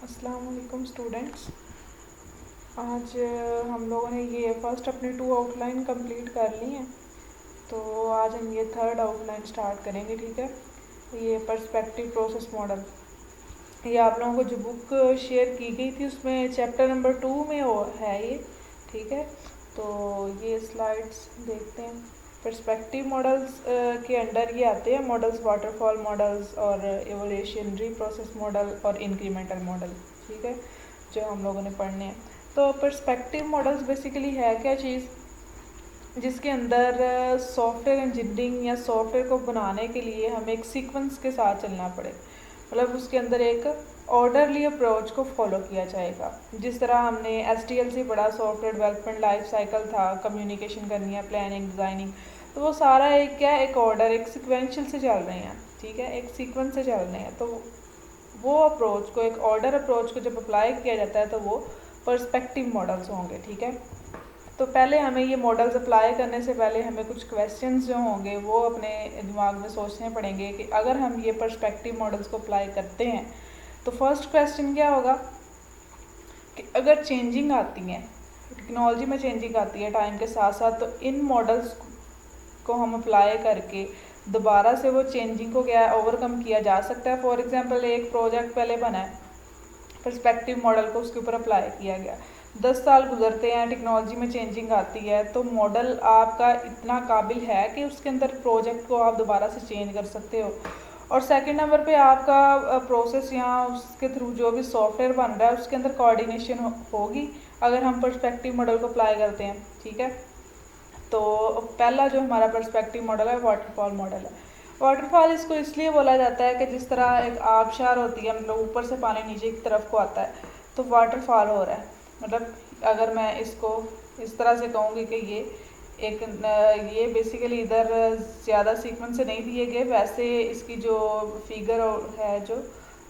अस्सलाम वालेकुम स्टूडेंट्स। आज हम लोगों ने ये फर्स्ट अपनी 2 आउटलाइन कंप्लीट कर ली हैं। तो आज हम ये थर्ड आउटलाइन स्टार्ट करेंगे। ठीक है, ये पर्सपेक्टिव प्रोसेस मॉडल, ये आप लोगों को जो बुक शेयर की गई थी उसमें चैप्टर नंबर 2 में वो है ये। ठीक है, तो ये स्लाइड्स देखते हैं। पर्सपेक्टिव मॉडल्स के अंडर ये आते हैं मॉडल्स, वाटरफॉल मॉडल्स और एवोल्यूशनरी प्रोसेस मॉडल और इंक्रीमेंटल मॉडल। ठीक है, जो हम लोगों ने पढ़ने हैं। तो पर्सपेक्टिव मॉडल्स बेसिकली है क्या चीज़, जिसके अंदर सॉफ्टवेयर इंजीनियरिंग या सॉफ्टवेयर को बनाने के लिए हमें एक सीक्वेंस के साथ चलना पड़े। मतलब उसके अंदर एक ऑर्डरली अप्रोच को फॉलो किया जाएगा। जिस तरह हमने STL से पढ़ा, सॉफ्टवेयर डेवलपमेंट लाइफ साइकिल था, कम्युनिकेशन करनी है, प्लानिंग, डिज़ाइनिंग, तो वो सारा एक क्या, एक ऑर्डर, एक सिक्वेंशियल से चल रहे हैं। ठीक है, एक सीक्वेंस से चल रहे हैं। तो वो अप्रोच को, एक ऑर्डर अप्रोच को जब अप्लाई किया जाता है तो वो पर्सपेक्टिव मॉडल्स होंगे। ठीक है, तो पहले हमें ये मॉडल्स अप्लाई करने से पहले हमें कुछ क्वेश्चंस जो होंगे वो अपने दिमाग में सोचने पड़ेंगे कि अगर हम ये पर्सपेक्टिव मॉडल्स को अप्लाई करते हैं तो फर्स्ट क्वेश्चन क्या होगा कि अगर चेंजिंग आती है, टेक्नोलॉजी में चेंजिंग आती है टाइम के साथ साथ, तो इन मॉडल्स को हम अप्लाई करके दोबारा से वो चेंजिंग को क्या ओवरकम किया जा सकता है। फॉर एग्जांपल, एक प्रोजेक्ट पहले बना है, पर्सपेक्टिव मॉडल को उसके ऊपर अप्लाई किया गया, 10 साल गुजरते हैं, टेक्नोलॉजी में चेंजिंग आती है, तो मॉडल आपका इतना काबिल है कि उसके अंदर प्रोजेक्ट को आप दोबारा से चेंज कर सकते हो। और सेकंड नंबर पे आपका प्रोसेस या उसके थ्रू जो भी सॉफ्टवेयर बन रहा है उसके अंदर कोऑर्डिनेशन होगी अगर हम पर्सपेक्टिव मॉडल को अप्लाई करते हैं। ठीक है, तो पहला जो हमारा पर्सपेक्टिव मॉडल है वाटरफॉल मॉडल है। वाटरफॉल इसको इसलिए बोला जाता है कि जिस तरह एक आबशार होती है, मतलब ऊपर से पानी नीचे की तरफ को आता है, तो वाटरफॉल हो रहा है। मतलब अगर मैं इसको इस तरह से कहूँगी कि ये बेसिकली इधर ज़्यादा सीक्वेंस से नहीं दिए गए, वैसे इसकी जो फिगर है जो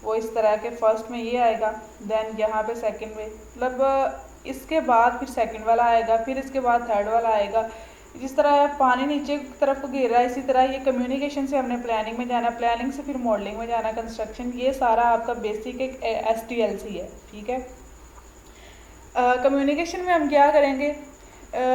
वो इस तरह के फर्स्ट में ये आएगा, देन यहाँ पे सेकंड में, मतलब इसके बाद फिर सेकंड वाला आएगा, फिर इसके बाद थर्ड वाला आएगा। जिस तरह पानी नीचे की तरफ को गिर रहा है, इसी तरह ये कम्युनिकेशन से हमने प्लानिंग में जाना, प्लानिंग से फिर मॉडलिंग में जाना, कंस्ट्रक्शन, ये सारा आपका बेसिक एक STLC है। ठीक है, कम्युनिकेशन में हम क्या करेंगे,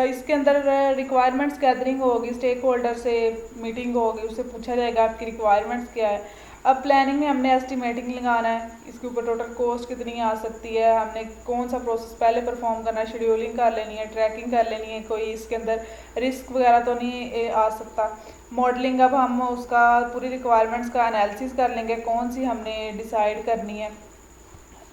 इसके अंदर रिक्वायरमेंट्स गैदरिंग होगी, स्टेक होल्डर से मीटिंग होगी, उससे पूछा जाएगा आपकी रिक्वायरमेंट्स क्या है। अब प्लानिंग में हमने एस्टिमेटिंग लगाना है, इसके ऊपर टोटल कॉस्ट कितनी आ सकती है, हमने कौन सा प्रोसेस पहले परफॉर्म करना है, शेड्यूलिंग कर लेनी है, ट्रैकिंग कर लेनी है, कोई इसके अंदर रिस्क वगैरह तो नहीं आ सकता। मॉडलिंग, अब हम उसका पूरी रिक्वायरमेंट्स का एनालिसिस कर लेंगे, कौन सी हमने डिसाइड करनी है,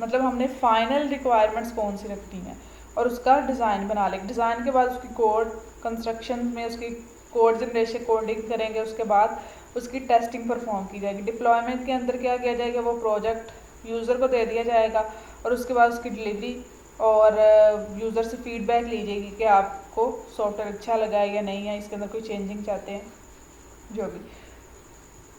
मतलब हमने फाइनल रिक्वायरमेंट्स कौन सी रखनी है, और उसका डिज़ाइन बना लेंगे। डिज़ाइन के बाद उसकी कोड, कंस्ट्रक्शन में उसकी कोड जनरेशन, कोडिंग करेंगे, उसके बाद उसकी टेस्टिंग परफॉर्म की जाएगी। डिप्लॉयमेंट के अंदर क्या किया जाएगा, वो प्रोजेक्ट यूज़र को दे दिया जाएगा और उसके बाद उसकी डिलीवरी और यूज़र से फीडबैक ली जाएगी कि आपको सॉफ्टवेयर अच्छा लगा है या नहीं है, इसके अंदर कोई चेंजिंग चाहते हैं, जो भी।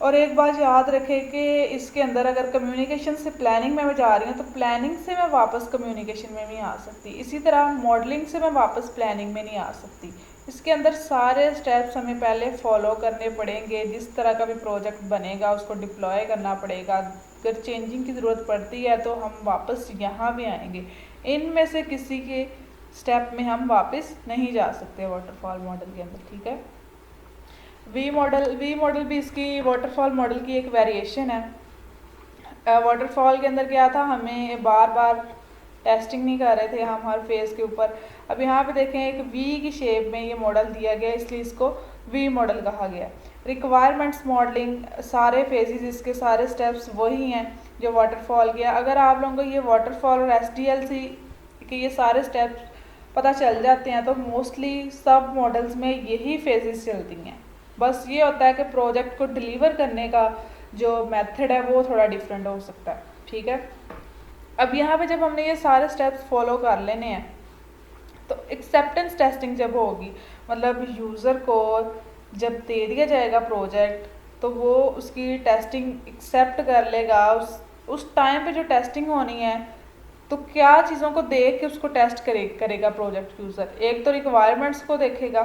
और एक बात याद रखें कि इसके अंदर अगर कम्युनिकेशन से प्लानिंग में मैं जा रही हूँ तो प्लानिंग से मैं वापस कम्युनिकेशन में नहीं आ सकती, इसी तरह मॉडलिंग से मैं वापस प्लानिंग में नहीं आ सकती। इसके अंदर सारे स्टेप्स हमें पहले फॉलो करने पड़ेंगे। जिस तरह का भी प्रोजेक्ट बनेगा उसको डिप्लॉय करना पड़ेगा, अगर चेंजिंग की ज़रूरत पड़ती है तो हम वापस यहाँ भी आएंगे। इनमें से किसी के स्टेप में हम वापस नहीं जा सकते वाटरफॉल मॉडल के अंदर। ठीक है, वी मॉडल भी इसकी वाटरफॉल मॉडल की एक वेरिएशन है। वाटरफॉल के अंदर क्या था, हमें बार बार टेस्टिंग नहीं कर रहे थे हम हर फेज़ के ऊपर। अब यहाँ पे देखें एक वी की शेप में ये मॉडल दिया गया, इसलिए इसको वी मॉडल कहा गया। रिक्वायरमेंट्स मॉडलिंग, सारे फेजेस, इसके सारे स्टेप्स वही हैं जो वाटरफॉल के। अगर आप लोगों को ये वाटरफॉल और STLC के ये सारे स्टेप्स पता चल जाते हैं तो मोस्टली सब मॉडल्स में यही फेजेस चलती हैं। बस ये होता है कि प्रोजेक्ट को डिलीवर करने का जो मेथड है वो थोड़ा डिफरेंट हो सकता है। ठीक है, अब यहाँ पे जब हमने ये सारे स्टेप्स फॉलो कर लेने हैं तो एक्सेप्टेंस टेस्टिंग जब होगी, मतलब यूज़र को जब दे दिया जाएगा प्रोजेक्ट तो वो उसकी टेस्टिंग एक्सेप्ट कर लेगा। उस टाइम पे जो टेस्टिंग होनी है तो क्या चीज़ों को देख के उसको टेस्ट करेगा प्रोजेक्ट यूज़र। एक तो रिक्वायरमेंट्स को देखेगा,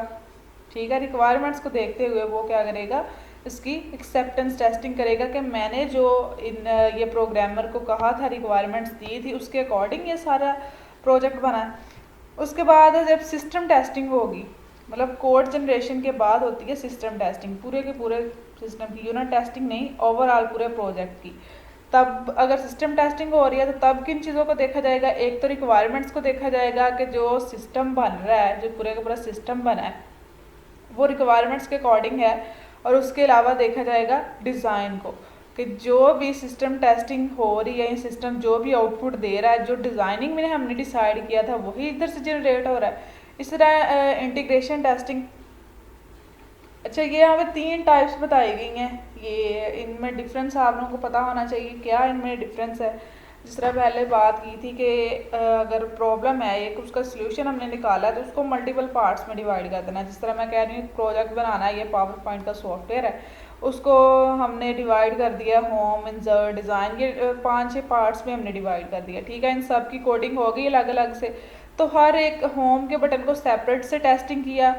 ठीक है, रिक्वायरमेंट्स को देखते हुए वो क्या करेगा इसकी एक्सेप्टेंस टेस्टिंग करेगा कि मैंने जो ये प्रोग्रामर को कहा था, रिक्वायरमेंट्स दी थी, उसके अकॉर्डिंग ये सारा प्रोजेक्ट बना है। उसके बाद जब सिस्टम टेस्टिंग होगी, मतलब कोड जनरेशन के बाद होती है सिस्टम टेस्टिंग, पूरे के पूरे सिस्टम की, यूनिट टेस्टिंग नहीं, ओवरऑल पूरे प्रोजेक्ट की। तब अगर सिस्टम टेस्टिंग हो रही है तो तब किन चीज़ों को देखा जाएगा? एक तो रिक्वायरमेंट्स को देखा जाएगा कि जो सिस्टम बन रहा है, जो पूरे का पूरा सिस्टम बना है वो रिक्वायरमेंट्स के अकॉर्डिंग है। और उसके अलावा देखा जाएगा डिज़ाइन को, कि जो भी सिस्टम टेस्टिंग हो रही है, सिस्टम जो भी आउटपुट दे रहा है, जो डिज़ाइनिंग में हमने डिसाइड किया था वही इधर से जनरेट हो रहा है। इस तरह इंटीग्रेशन टेस्टिंग। अच्छा, ये यहाँ पे 3 टाइप्स बताई गई हैं, ये इनमें डिफरेंस आप लोगों को पता होना चाहिए, क्या इनमें डिफरेंस है। जिस तरह पहले बात की थी कि अगर प्रॉब्लम है एक, उसका सोल्यूशन हमने निकाला है तो उसको मल्टीपल पार्ट्स में डिवाइड कर देना है। जिस तरह मैं कह रही हूँ प्रोजेक्ट बनाना है, ये पावर पॉइंट का सॉफ्टवेयर है, उसको हमने डिवाइड कर दिया होम, इंसर्ट, डिज़ाइन, ये 5-6 पार्ट्स में हमने डिवाइड कर दिया। ठीक है, इन सब की कोडिंग हो गई अलग अलग से। तो हर एक होम के बटन को सेपरेट से टेस्टिंग किया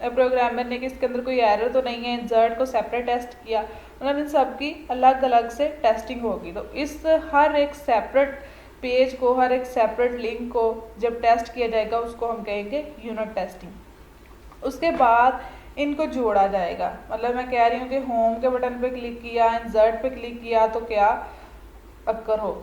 प्रोग्रामर ने कि इसके अंदर कोई एरर तो नहीं है, इंसर्ट को सेपरेट टेस्ट किया, मतलब इन सब की अलग अलग से टेस्टिंग होगी। तो इस हर एक सेपरेट पेज को, हर एक सेपरेट लिंक को जब टेस्ट किया जाएगा उसको हम कहेंगे यूनिट टेस्टिंग। उसके बाद इनको जोड़ा जाएगा, मतलब मैं कह रही हूँ कि होम के बटन पे क्लिक किया, इंसर्ट पे क्लिक किया तो क्या अक्कर हो,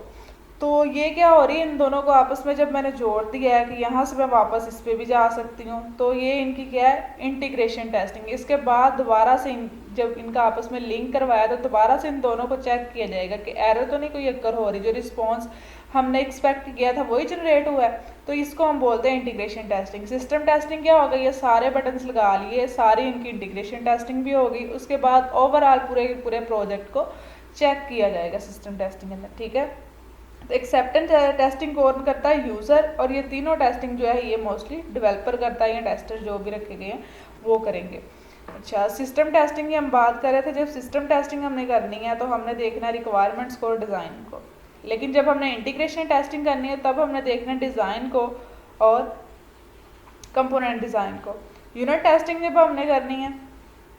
तो ये क्या हो रही है, इन दोनों को आपस में जब मैंने जोड़ दिया है कि यहाँ से मैं वापस इस पर भी जा सकती हूँ, तो ये इनकी क्या है, इंटीग्रेशन टेस्टिंग। इसके बाद दोबारा से जब इनका आपस में लिंक करवाया तो दोबारा से इन दोनों को चेक किया जाएगा कि एरर तो नहीं कोई अक्कर हो रही, जो रिस्पॉन्स हमने एक्सपेक्ट किया था वही जनरेट हुआ है, तो इसको हम बोलते हैं इंटीग्रेशन टेस्टिंग। सिस्टम टेस्टिंग क्या होगा, ये सारे बटन्स लगा लिए, सारी इनकी इंटीग्रेशन टेस्टिंग भी होगी। उसके बाद ओवरऑल पूरे पूरे प्रोजेक्ट को चेक किया जाएगा सिस्टम टेस्टिंग के अंदर। ठीक है, एक्सेप्टेंस टेस्टिंग कौन करता है? यूज़र। और ये तीनों टेस्टिंग जो है ये मोस्टली डेवलपर करता है, या टेस्टर जो भी रखे गए हैं वो करेंगे। अच्छा, सिस्टम टेस्टिंग की हम बात कर रहे थे। जब सिस्टम टेस्टिंग हमने करनी है तो हमने देखना है रिक्वायरमेंट्स को और डिज़ाइन को, लेकिन जब हमने इंटीग्रेशन टेस्टिंग करनी है तब हमने देखना है डिज़ाइन को और कंपोनेंट डिज़ाइन को। यूनिट टेस्टिंग जब हमने करनी है,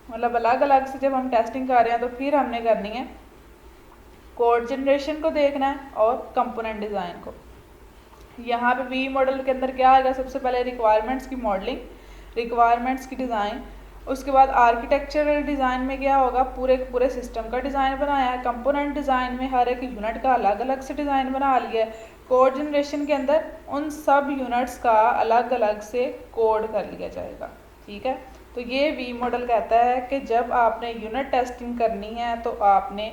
मतलब अलग अलग से जब हम टेस्टिंग कर रहे हैं, तो फिर हमने करनी है कोड जनरेशन को देखना है और कंपोनेंट डिज़ाइन को। यहाँ पे वी मॉडल के अंदर क्या आएगा, सबसे पहले रिक्वायरमेंट्स की मॉडलिंग, रिक्वायरमेंट्स की डिज़ाइन। उसके बाद आर्किटेक्चरल डिज़ाइन में क्या होगा, पूरे पूरे सिस्टम का डिज़ाइन बनाया है। कंपोनेंट डिज़ाइन में हर एक यूनिट का अलग अलग से डिज़ाइन बना लिया है। कोड जनरेशन के अंदर उन सब यूनिट्स का अलग अलग से कोड कर लिया जाएगा। ठीक है, तो ये वी मॉडल कहता है कि जब आपने यूनिट टेस्टिंग करनी है तो आपने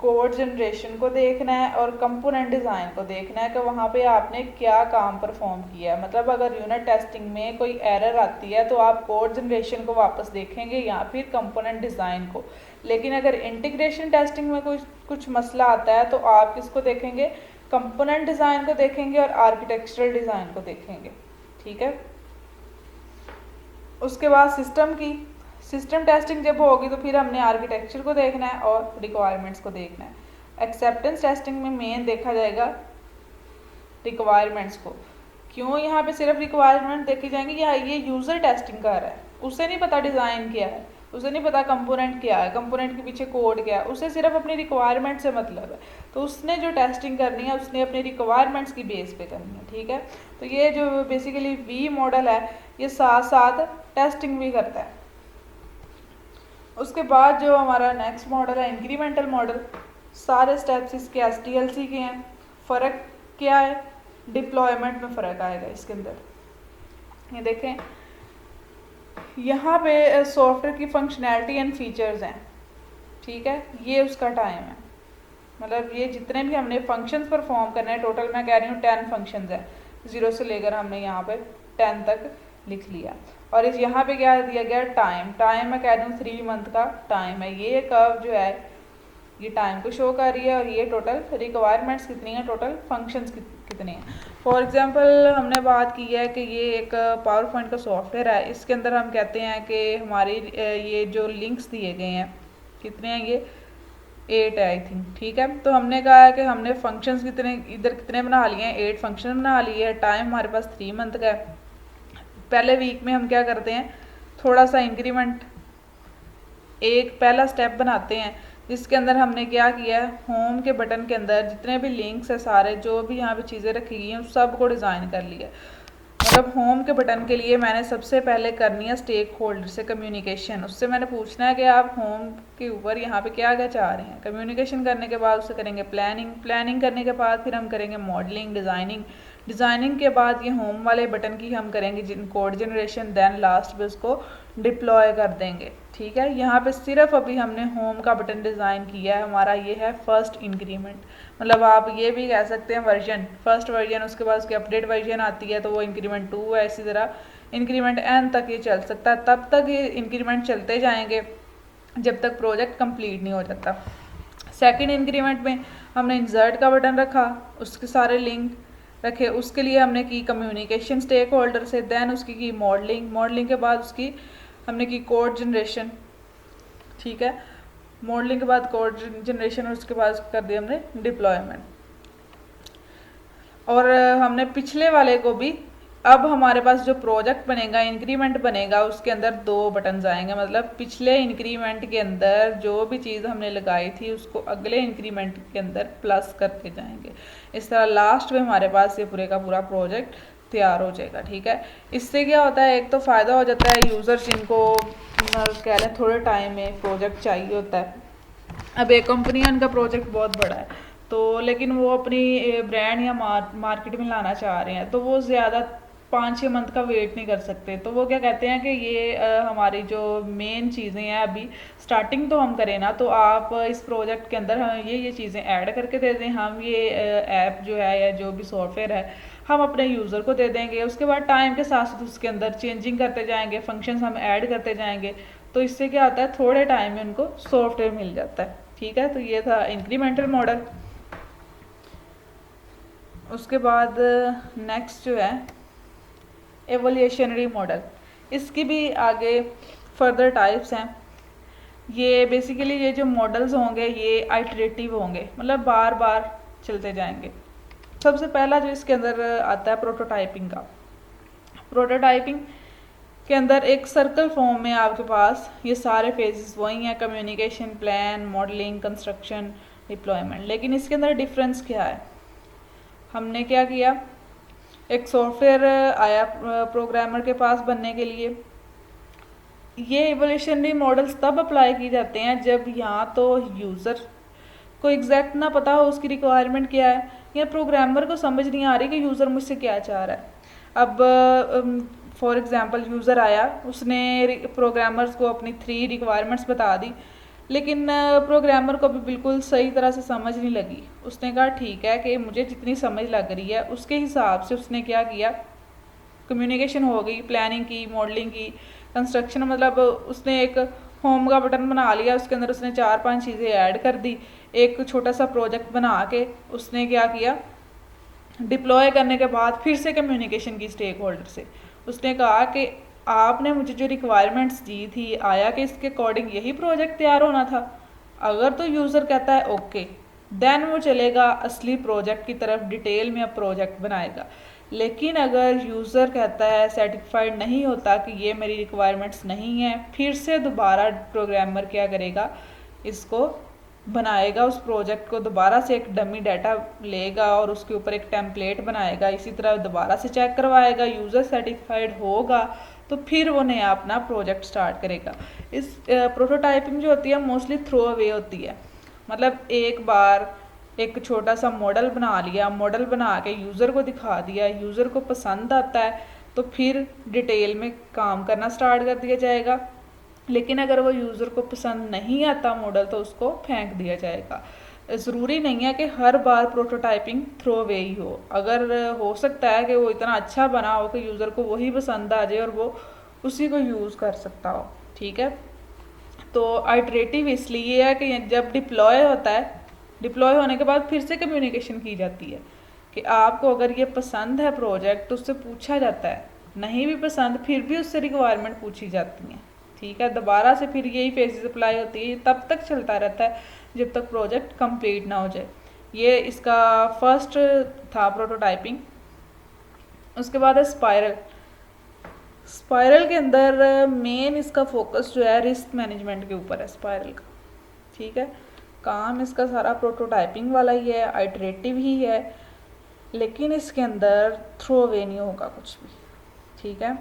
कोड जनरेशन को देखना है और कंपोनेंट डिज़ाइन को देखना है कि वहाँ पे आपने क्या काम परफॉर्म किया है। मतलब अगर यूनिट टेस्टिंग में कोई एरर आती है तो आप कोड जनरेशन को वापस देखेंगे या फिर कंपोनेंट डिज़ाइन को। लेकिन अगर इंटीग्रेशन टेस्टिंग में कुछ मसला आता है तो आप किसको देखेंगे, कंपोनेंट डिज़ाइन को देखेंगे और आर्किटेक्चरल डिज़ाइन को देखेंगे। ठीक है, उसके बाद सिस्टम टेस्टिंग जब होगी तो फिर हमने आर्किटेक्चर को देखना है और रिक्वायरमेंट्स को देखना है। एक्सेप्टेंस टेस्टिंग में मेन देखा जाएगा रिक्वायरमेंट्स को। क्यों यहाँ पे सिर्फ रिक्वायरमेंट देखी जाएंगी, या ये यूज़र टेस्टिंग कर रहा है, उसे नहीं पता डिज़ाइन क्या है, उसे नहीं पता कंपोनेंट क्या है, कंपोनेंट के पीछे कोड क्या है, उसे सिर्फ अपनी रिक्वायरमेंट से मतलब है। तो उसने जो टेस्टिंग करनी है उसने अपनी रिक्वायरमेंट्स की बेस पे करनी है। ठीक है, तो ये जो बेसिकली वी मॉडल है ये साथ साथ टेस्टिंग भी करता है। उसके बाद जो हमारा नेक्स्ट मॉडल है इंक्रीमेंटल मॉडल, सारे स्टेप्स इसके SDLC के हैं। फ़र्क क्या है, डिप्लॉयमेंट में फ़र्क आएगा इसके अंदर। ये देखें, यहाँ पे सॉफ्टवेयर की फंक्शनैलिटी एंड फीचर्स हैं। ठीक है, ये उसका टाइम है, मतलब ये जितने भी हमने फंक्शंस परफॉर्म करने हैं, टोटल मैं कह रही हूँ 10 फंक्शंस हैं, 0 से लेकर हमने यहाँ पे 10 तक लिख लिया। और इस यहाँ पे क्या दिया गया, टाइम मैं कह रही हूँ 3 मंथ का टाइम है। ये कर्व जो है ये टाइम को शो कर रही है, और ये टोटल रिक्वायरमेंट्स कितनी है, टोटल फंक्शंस कितने हैं। फॉर एग्जांपल हमने बात की है कि ये एक पावर पॉइंट का सॉफ्टवेयर है, इसके अंदर हम कहते हैं कि हमारी ये जो लिंक्स दिए गए हैं कितने हैं, ये 8 है आई थिंक। ठीक है, तो हमने कहा है कि हमने फंक्शंस कितने बना लिए हैं, 8 फंक्शन बना लिए हैं। टाइम हमारे पास 3 मंथ का है। पहले वीक में हम क्या करते हैं, थोड़ा सा इंक्रीमेंट एक पहला स्टेप बनाते हैं जिसके अंदर हमने क्या किया है, होम के बटन के अंदर जितने भी लिंक्स है सारे, जो भी यहाँ पे चीज़ें रखी गई हैं उस सब को डिज़ाइन कर लिया। मतलब होम के बटन के लिए मैंने सबसे पहले करनी है स्टेक होल्डर से कम्युनिकेशन। उससे मैंने पूछना है कि आप होम के ऊपर यहाँ पे क्या क्या चाह रहे हैं। कम्युनिकेशन करने के बाद उससे करेंगे प्लानिंग करने के बाद फिर हम करेंगे मॉडलिंग, डिज़ाइनिंग के बाद ये होम वाले बटन की हम करेंगे कोड जनरेशन, देन लास्ट में उसको डिप्लॉय कर देंगे। ठीक है, यहाँ पे सिर्फ अभी हमने होम का बटन डिज़ाइन किया है, हमारा ये है फर्स्ट इंक्रीमेंट। मतलब आप ये भी कह सकते हैं वर्जन, फर्स्ट वर्जन, उसके बाद उसकी अपडेट वर्जन आती है तो वो इंक्रीमेंट 2 है। इसी तरह इंक्रीमेंट n तक ये चल सकता है, तब तक ये इंक्रीमेंट चलते जाएंगे जब तक प्रोजेक्ट कंप्लीट नहीं हो जाता। सेकंड इंक्रीमेंट में हमने इंसर्ट का बटन रखा, उसके सारे लिंक रखे, उसके लिए हमने की कम्युनिकेशन स्टेक होल्डर से, देन उसकी की मॉडलिंग के बाद उसकी हमने की कोड जनरेशन। ठीक है, मॉडलिंग के बाद कोड जनरेशन और उसके बाद कर दिया हमने डिप्लॉयमेंट। और हमने पिछले वाले को भी, अब हमारे पास जो प्रोजेक्ट बनेगा, इंक्रीमेंट बनेगा, उसके अंदर 2 बटन आएंगे। मतलब पिछले इंक्रीमेंट के अंदर जो भी चीज़ हमने लगाई थी उसको अगले इंक्रीमेंट के अंदर प्लस करते जाएंगे। इस तरह लास्ट में हमारे पास ये पूरे का पूरा प्रोजेक्ट तैयार हो जाएगा। ठीक है, इससे क्या होता है, एक तो फ़ायदा हो जाता है यूज़र्स जिनको कह रहे हैं थोड़े टाइम में प्रोजेक्ट चाहिए होता है। अब एक कंपनी है, उनका प्रोजेक्ट बहुत बड़ा है तो, लेकिन वो अपनी ब्रांड या मार्केट में लाना चाह रहे हैं तो वो ज़्यादा 5-6 मंथ का वेट नहीं कर सकते। तो वो क्या कहते हैं कि ये हमारी जो मेन चीज़ें हैं, अभी स्टार्टिंग तो हम करें ना, तो आप इस प्रोजेक्ट के अंदर हम ये चीज़ें ऐड करके दे दें। हम ये ऐप जो है या जो भी सॉफ्टवेयर है हम अपने यूज़र को दे देंगे। उसके बाद टाइम के साथ साथ उसके अंदर चेंजिंग करते जाएंगे, फंक्शंस हम ऐड करते जाएंगे। तो इससे क्या होता है, थोड़े टाइम में उनको सॉफ्टवेयर मिल जाता है। ठीक है, तो ये था इंक्रीमेंटल मॉडल। उसके बाद नेक्स्ट जो है एवोल्यूशनरी मॉडल, इसकी भी आगे फर्दर टाइप्स हैं। ये बेसिकली ये जो मॉडल्स होंगे ये आइटरेटिव होंगे, मतलब बार बार चलते जाएंगे। सबसे पहला जो इसके अंदर आता है प्रोटोटाइपिंग का। प्रोटोटाइपिंग के अंदर एक सर्कल फॉर्म में आपके पास ये सारे फेजेस वही हैं, communication, plan, modelling, construction, deployment. लेकिन इसके अंदर डिफरेंस क्या है, हमने क्या किया, एक सॉफ्टवेयर आया प्रोग्रामर के पास बनने के लिए। ये इवोल्यूशनरी मॉडल्स तब अप्लाई किए जाते हैं जब यहाँ तो यूज़र को एग्जैक्ट ना पता हो उसकी रिक्वायरमेंट क्या है, या प्रोग्रामर को समझ नहीं आ रही कि यूज़र मुझसे क्या चाह रहा है। अब फॉर एग्जांपल यूज़र आया, उसने प्रोग्रामर्स को अपनी 3 रिक्वायरमेंट्स बता दी, लेकिन प्रोग्रामर को भी बिल्कुल सही तरह से समझ नहीं लगी। उसने कहा ठीक है कि मुझे जितनी समझ लग रही है उसके हिसाब से उसने क्या किया, कम्युनिकेशन हो गई, प्लानिंग की, मॉडलिंग की, कंस्ट्रक्शन, मतलब उसने एक होम का बटन बना लिया, उसके अंदर उसने 4-5 चीज़ें ऐड कर दी। एक छोटा सा प्रोजेक्ट बना के उसने क्या किया, डिप्लॉय करने के बाद फिर से कम्युनिकेशन की स्टेक होल्डर से। उसने कहा कि आपने मुझे जो रिक्वायरमेंट्स दी थी, आया कि इसके अकॉर्डिंग यही प्रोजेक्ट तैयार होना था। अगर तो यूज़र कहता है ओके, देन वो चलेगा असली प्रोजेक्ट की तरफ, डिटेल में अब प्रोजेक्ट बनाएगा। लेकिन अगर यूज़र कहता है, सेटिस्फाइड नहीं होता कि ये मेरी रिक्वायरमेंट्स नहीं है, फिर से दोबारा प्रोग्रामर क्या करेगा, इसको बनाएगा, उस प्रोजेक्ट को दोबारा से एक डमी डाटा लेगा और उसके ऊपर एक टेम्पलेट बनाएगा। इसी तरह दोबारा से चेक करवाएगा, यूज़र सेटिस्फाइड होगा तो फिर वो नया अपना प्रोजेक्ट स्टार्ट करेगा। इस प्रोटोटाइपिंग जो होती है मोस्टली थ्रो अवे होती है। मतलब एक बार एक छोटा सा मॉडल बना लिया, मॉडल बना के यूज़र को दिखा दिया, यूज़र को पसंद आता है तो फिर डिटेल में काम करना स्टार्ट कर दिया जाएगा। लेकिन अगर वो यूज़र को पसंद नहीं आता मॉडल तो उसको फेंक दिया जाएगा। ज़रूरी नहीं है कि हर बार प्रोटोटाइपिंग थ्रो अवे ही हो। अगर हो सकता है कि वो इतना अच्छा बना हो कि यूज़र को वही पसंद आ जाए और वो उसी को यूज़ कर सकता हो। ठीक है, तो आइटरेटिव इसलिए है कि जब डिप्लॉय होता है, डिप्लॉय होने के बाद फिर से कम्युनिकेशन की जाती है कि आपको अगर ये पसंद है प्रोजेक्ट तो उससे पूछा जाता है, नहीं भी पसंद फिर भी उससे रिक्वायरमेंट पूछी जाती हैं। ठीक है, दोबारा से फिर यही फेजेस अप्लाई होती है, तब तक चलता रहता है जब तक प्रोजेक्ट कंप्लीट ना हो जाए। ये इसका फर्स्ट था प्रोटोटाइपिंग। उसके बाद है स्पाइरल। स्पायरल के अंदर मेन इसका फोकस जो है रिस्क मैनेजमेंट के ऊपर है स्पायरल का, ठीक है। काम इसका सारा प्रोटोटाइपिंग वाला ही है, आइटरेटिव ही है, लेकिन इसके अंदर थ्रो अवे नहीं होगा कुछ भी, ठीक है।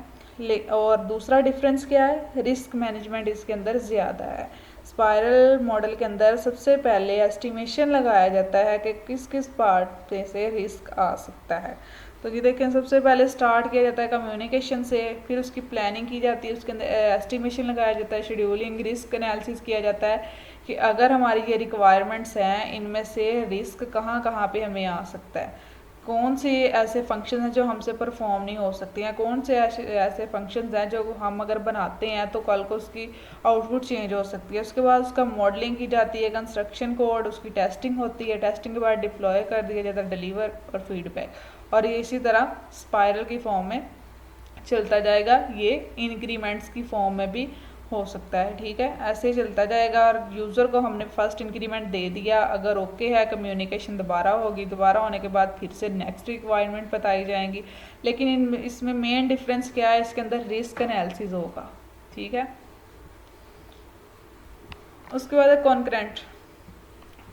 और दूसरा डिफरेंस क्या है, रिस्क मैनेजमेंट इसके अंदर ज़्यादा है। स्पायरल मॉडल के अंदर सबसे पहले एस्टिमेशन लगाया जाता है कि किस किस पार्ट से रिस्क आ सकता है। तो ये देखें, सबसे पहले स्टार्ट किया जाता है कम्युनिकेशन से, फिर उसकी प्लानिंग की जाती है, उसके अंदर एस्टिमेशन लगाया जाता है, शेड्यूलिंग, रिस्क एनालिसिस किया जाता है कि अगर हमारी ये रिक्वायरमेंट्स हैं, इनमें से रिस्क कहाँ कहाँ पे हमें आ सकता है, कौन से ऐसे फंक्शन हैं जो हमसे परफॉर्म नहीं हो सकते हैं, कौन से ऐसे फंक्शंस हैं जो हम अगर बनाते हैं तो कल को उसकी आउटपुट चेंज हो सकती है। उसके बाद उसका मॉडलिंग की जाती है, कंस्ट्रक्शन कोड, उसकी टेस्टिंग होती है, टेस्टिंग के बाद डिप्लॉय कर दिया जाता है, डिलीवर और फीडबैक। और ये इसी तरह स्पायरल की फॉर्म में चलता जाएगा, ये इंक्रीमेंट्स की फॉर्म में भी हो सकता है, ठीक है। ऐसे ही चलता जाएगा। और यूज़र को हमने फर्स्ट इंक्रीमेंट दे दिया, अगर ओके है कम्युनिकेशन दोबारा होगी, दोबारा होने के बाद फिर से नेक्स्ट रिक्वायरमेंट बताई जाएंगी। लेकिन इसमें मेन डिफरेंस क्या है, इसके अंदर रिस्क एनालिसिस होगा, ठीक है। उसके बाद है कॉन्करेंट।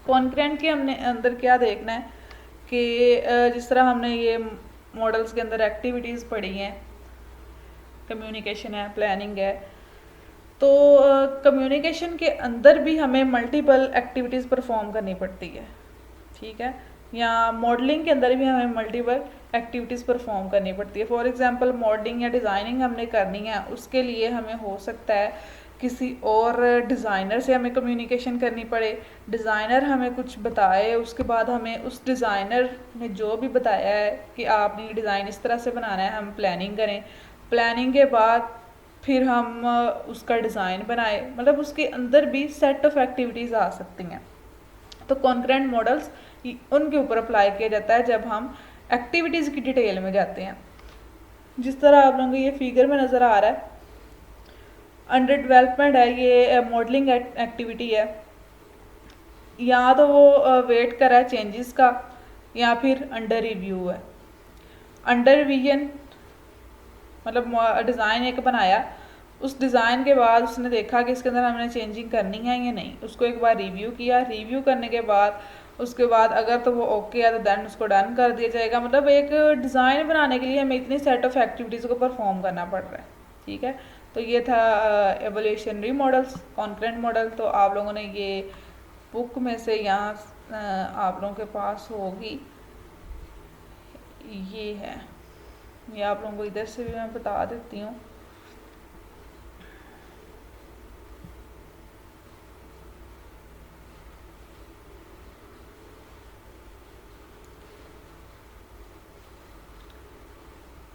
कॉन्करेंट के हमने अंदर क्या देखना है कि जिस तरह हमने ये मॉडल्स के अंदर एक्टिविटीज़ पढ़ी हैं, कम्युनिकेशन है, प्लानिंग है, तो कम्युनिकेशन के अंदर भी हमें मल्टीपल एक्टिविटीज़ परफॉर्म करनी पड़ती है, ठीक है। या मॉडलिंग के अंदर भी हमें मल्टीपल एक्टिविटीज़ परफॉर्म करनी पड़ती है। फॉर एग्जांपल मॉडलिंग या डिज़ाइनिंग हमने करनी है, उसके लिए हमें हो सकता है किसी और डिज़ाइनर से हमें कम्युनिकेशन करनी पड़े, डिज़ाइनर हमें कुछ बताए, उसके बाद हमें उस डिज़ाइनर ने जो भी बताया है कि आपने ये डिज़ाइन इस तरह से बनाना है, हम प्लानिंग करें, प्लानिंग के बाद फिर हम उसका डिज़ाइन बनाए, मतलब उसके अंदर भी सेट ऑफ एक्टिविटीज़ आ सकती हैं। तो कॉन्करेंट मॉडल्स उनके ऊपर अप्लाई किया जाता है जब हम एक्टिविटीज़ की डिटेल में जाते हैं। जिस तरह आप लोगों को ये फिगर में नज़र आ रहा है, अंडर डेवलपमेंट है, ये मॉडलिंग एक्टिविटी है, या तो वो वेट कर रहा है चेंजेस का, या फिर अंडर रिव्यू है। अंडर रिवीजन मतलब डिज़ाइन एक बनाया, उस डिज़ाइन के बाद उसने देखा कि इसके अंदर हमने चेंजिंग करनी है या नहीं, उसको एक बार रिव्यू किया, रिव्यू करने के बाद उसके बाद अगर तो वो ओके है तो देन उसको डन कर दिया जाएगा। मतलब एक डिज़ाइन बनाने के लिए हमें इतनी सेट ऑफ एक्टिविटीज़ को परफॉर्म करना पड़ रहा है, ठीक है। तो ये था एवोल्यूशनरी मॉडल्स, कॉन्करेंट मॉडल। तो आप लोगों ने ये बुक में से यहाँ आप लोगों के पास होगी, ये है, ये आप लोगों को इधर से भी मैं बता देती हूँ।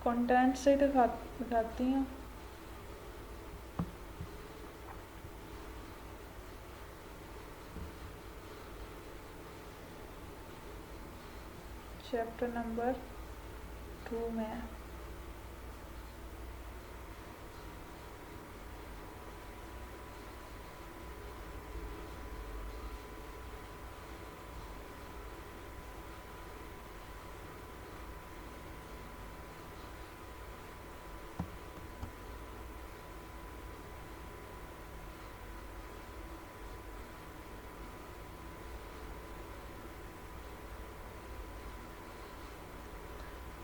कंटेंट से दिखाती हूँ। चैप्टर नंबर 2 में है।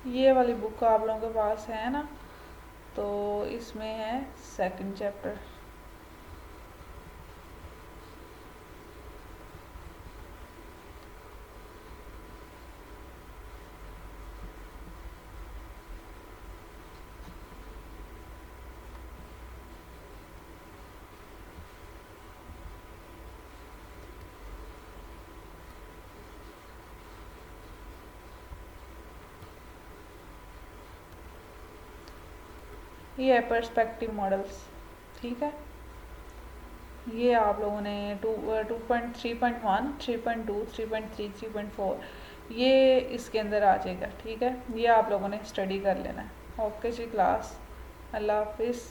ये वाली बुक आप लोगों के पास है ना, तो इसमें है सेकंड चैप्टर। ये है पर्सपेक्टिव मॉडल्स, ठीक है। ये आप लोगों ने 2.3.1, 3.2, 3.3, 3.4 ये इसके अंदर आ जाएगा, ठीक है। ये आप लोगों ने स्टडी कर लेना है। ओके जी क्लास, अल्लाह हाफिज़।